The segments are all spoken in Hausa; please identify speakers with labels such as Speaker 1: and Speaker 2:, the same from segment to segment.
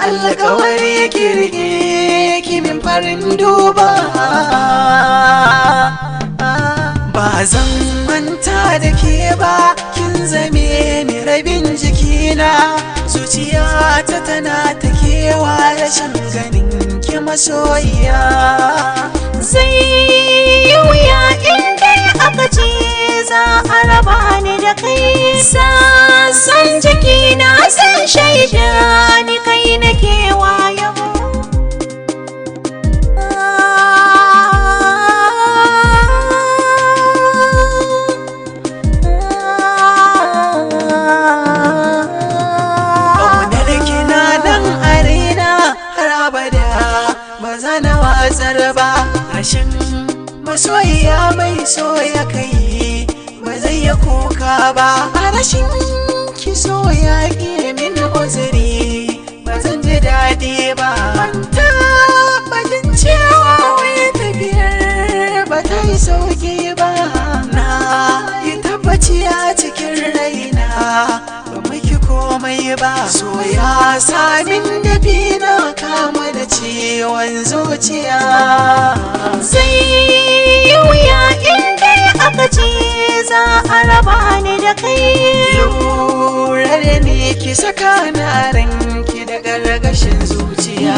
Speaker 1: alƙawari kirge kimin farin duba ba zan manta da ke ba kin zame ni rabin jikina zuciyata tana ta kewa rashin ganin ki masoyiya
Speaker 2: zai yi wuya inda aka ce za a raba ni da kai sassan jikina sun shaida ni kai nake wayo
Speaker 1: rashin masoyiya mai so ya kai ba zai ya kuka ba a rashin ki so ya ƙi min uzuri ba zan ji daɗi ba manta bajin cewa wai tafiyar ba ta yi sauki ba na yi tabbaci a cikin raina ba miki komai ba so ya samin dafi na kama da ciwon zuciya
Speaker 2: zai yi wuya inda aka ce za a raba ni da kai
Speaker 1: lura da ni ki saka na ranki da gargashin zuciya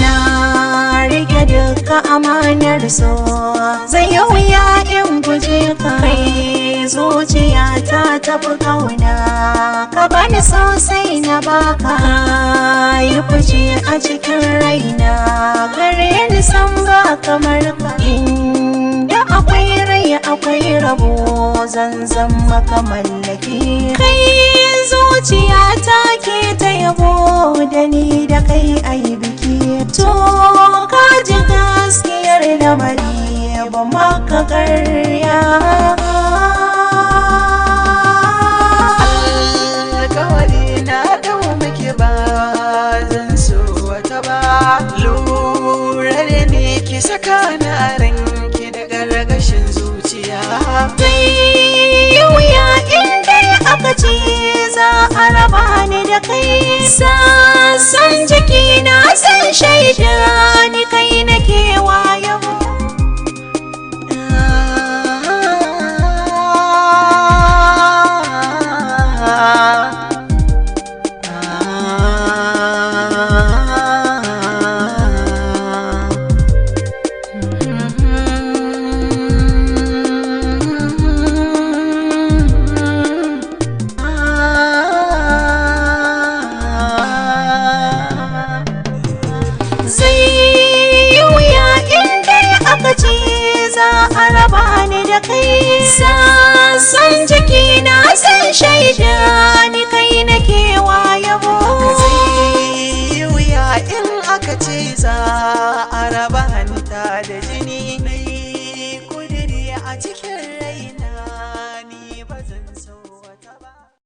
Speaker 2: na rike duka amanar so zai yi wuya in guje ka kai zuciya ta tafi kauna ka bani sosai na baka yi fice a cikin raina gare ni san ba kamar ka inda akwai rai akwai rabo zan maka mallaki kai zuciya ta ke ta yabo da ni da kai ayi biki to ka ji gaskiyar lamari ba maka karya
Speaker 1: ki saka na ranki da gargashin zuciya
Speaker 2: zai yi wuya inda aka ce za a raba ni da kai sassan jikina sun shaida ni kai nake wayo sassan jikina sun shaida ni kai nake wayo
Speaker 1: zai yi wuya in aka ce za a raba ni ta da